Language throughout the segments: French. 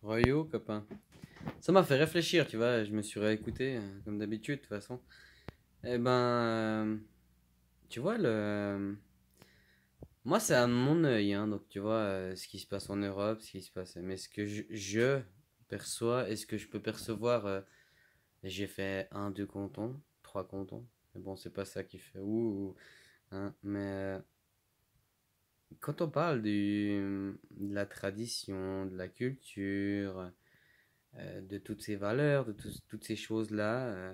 Royaux, copain. Ça m'a fait réfléchir, tu vois. Je me suis réécouté, comme d'habitude, de toute façon. Eh ben, tu vois, moi, c'est à mon œil, hein, donc tu vois, ce qui se passe en Europe, ce qui se passe. Mais ce que je perçois et ce que je peux percevoir, j'ai fait un, deux cantons, trois cantons. Mais bon, c'est pas ça qui fait hein. Mais quand on parle de la tradition, de la culture, de toutes ces valeurs, de toutes ces choses-là,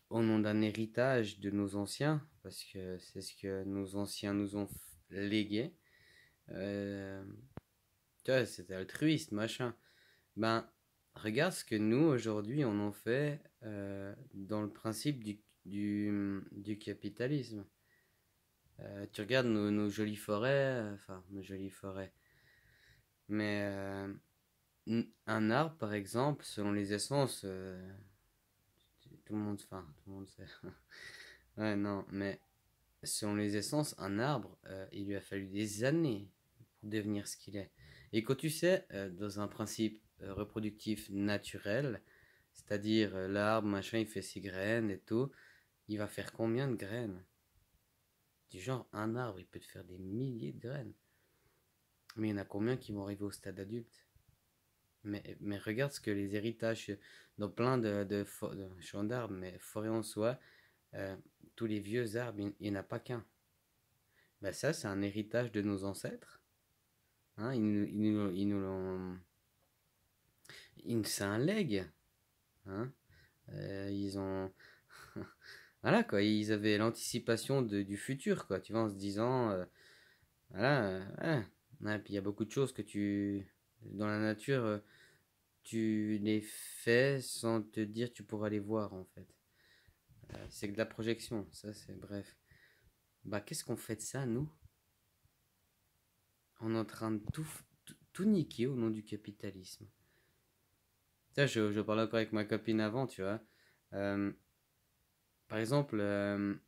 au nom d'un héritage de nos anciens, parce que c'est ce que nos anciens nous ont légué. Euh, Tu vois, c'était altruiste, machin. Ben, regarde ce que nous, aujourd'hui, on en fait dans le principe du capitalisme. Tu regardes nos jolies forêts, enfin, nos jolies forêts. Mais un arbre, par exemple, selon les essences, tout le monde, enfin, tout le monde sait. Ouais, non, mais selon les essences, un arbre, il lui a fallu des années pour devenir ce qu'il est. Et quand tu sais, dans un principe reproductif naturel, c'est-à-dire l'arbre, machin, il fait ses graines et tout, il va faire combien de graines? Du genre, un arbre, il peut te faire des milliers de graines. Mais il y en a combien qui vont arriver au stade adulte? Mais regarde ce que les héritages dans plein de champs d'arbres, mais forêts en soi, euh, tous les vieux arbres, il n'y en a pas qu'un. Ben ça, c'est un héritage de nos ancêtres. Hein, ils nous l'ont. C'est un leg. Hein. Ils ont. Voilà quoi, ils avaient l'anticipation du futur quoi, tu vois, en se disant. Voilà, ouais. Ouais, puis il y a beaucoup de choses que tu. Dans la nature, tu les fais sans te dire tu pourras les voir en fait. C'est que de la projection, ça c'est bref. Bah qu'est-ce qu'on fait de ça nous? On est en train de tout niquer au nom du capitalisme. Ça, je parlais encore avec ma copine avant, tu vois. Euh, Par exemple, de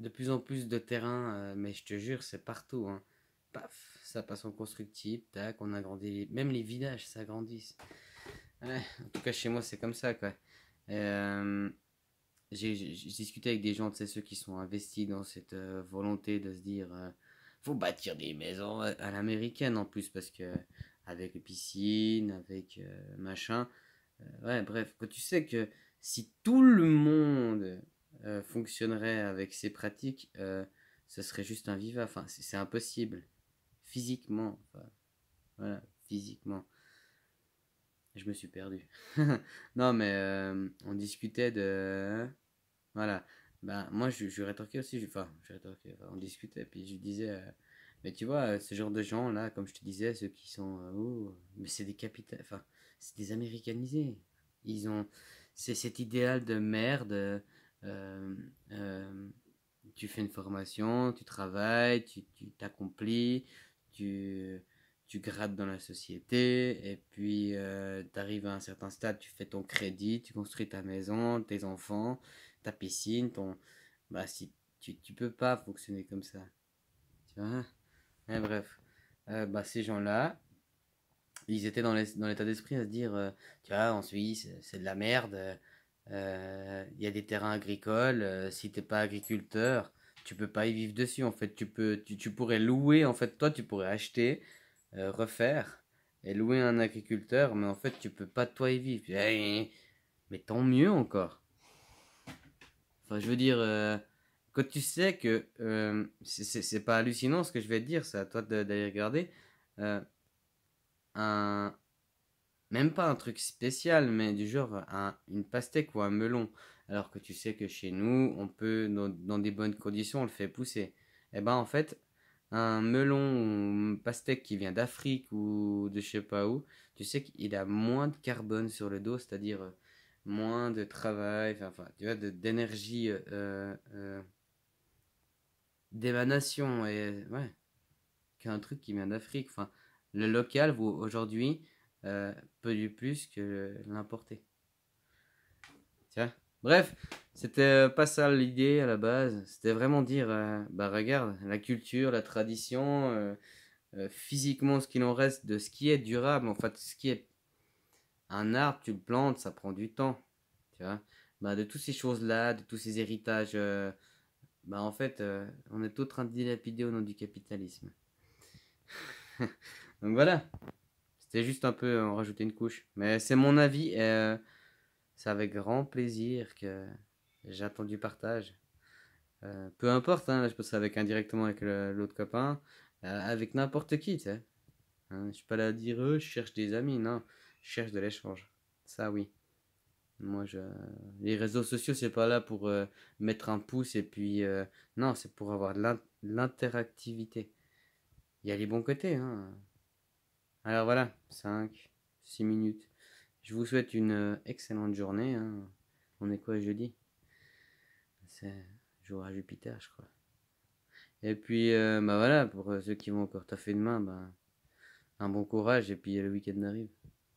plus en plus de terrain, mais je te jure, c'est partout, hein. Paf, ça passe en constructible, tac, on agrandit. Même les villages s'agrandissent. Ouais, en tout cas, chez moi, c'est comme ça, quoi. Euh, j'ai discuté avec des gens, tu sais, ceux qui sont investis dans cette volonté de se dire faut bâtir des maisons à l'américaine en plus, parce que avec les piscines, avec machin. Ouais, bref, quand tu sais que si tout le monde fonctionnerait avec ces pratiques, ce serait juste invivable. Enfin, c'est impossible. Physiquement. Enfin, voilà, physiquement. Je me suis perdu. Non, mais on discutait de. Voilà. Ben, moi, je rétorquais aussi. Enfin, je rétorquais. Enfin, on discutait. Puis je disais. Mais tu vois, ce genre de gens-là, comme je te disais, ceux qui sont. Oh, mais c'est des capitales. Enfin, c'est des américanisés. Ils ont. C'est cet idéal de merde. Euh, Tu fais une formation, tu travailles, tu t'accomplis, tu, tu grattes dans la société, et puis tu arrives à un certain stade, tu fais ton crédit, tu construis ta maison, tes enfants, ta piscine, ton. Bah, si tu peux pas fonctionner comme ça. Tu vois? Mais bref. Bah, ces gens-là, ils étaient dans l'état d'esprit à se dire, tu vois, en Suisse, c'est de la merde. Il y a des terrains agricoles. Si t'es pas agriculteur, tu peux pas y vivre dessus. En fait, tu pourrais louer. En fait, toi, tu pourrais acheter, refaire et louer un agriculteur, mais en fait, tu peux pas toi y vivre. Mais tant mieux encore. Enfin, je veux dire, quand tu sais que c'est pas hallucinant ce que je vais te dire, c'est à toi d'aller regarder. Euh, un, Même pas un truc spécial, mais du genre une pastèque ou un melon. Alors que tu sais que chez nous, on peut, dans des bonnes conditions, on le fait pousser. Et ben en fait, un melon ou une pastèque qui vient d'Afrique ou de je sais pas où, tu sais qu'il a moins de carbone sur le dos, c'est-à-dire moins de travail, enfin, tu vois, d'énergie, d'émanation, et ouais, qu'un truc qui vient d'Afrique. Enfin, le local vaut aujourd'hui peu du plus que l'importé. Tiens. Bref, c'était pas ça l'idée à la base. C'était vraiment dire, bah regarde, la culture, la tradition, physiquement ce qu'il en reste de ce qui est durable. En fait, ce qui est un arbre, tu le plantes, ça prend du temps. Tu vois? Bah, de toutes ces choses-là, de tous ces héritages, bah, en fait, on est tout en train de dilapider au nom du capitalisme. Donc voilà, c'était juste un peu en rajouter une couche. Mais c'est mon avis et c'est avec grand plaisir que j'attends du partage. Peu importe, hein, là je peux ça avec indirectement avec l'autre copain, avec n'importe qui, tu sais. Hein, je suis pas là à dire, je cherche des amis, non, je cherche de l'échange. Ça, oui. Moi, les réseaux sociaux, c'est pas là pour mettre un pouce et puis. Non, c'est pour avoir de l'interactivité. Il y a les bons côtés, hein. Alors voilà, 5, 6 minutes. Je vous souhaite une excellente journée, hein. On est quoi jeudi? C'est jour à Jupiter, je crois. Et puis, bah voilà, pour ceux qui vont encore taffer demain, bah, un bon courage et puis le week-end arrive.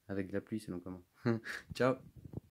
Avec de la pluie, selon comment. Ciao!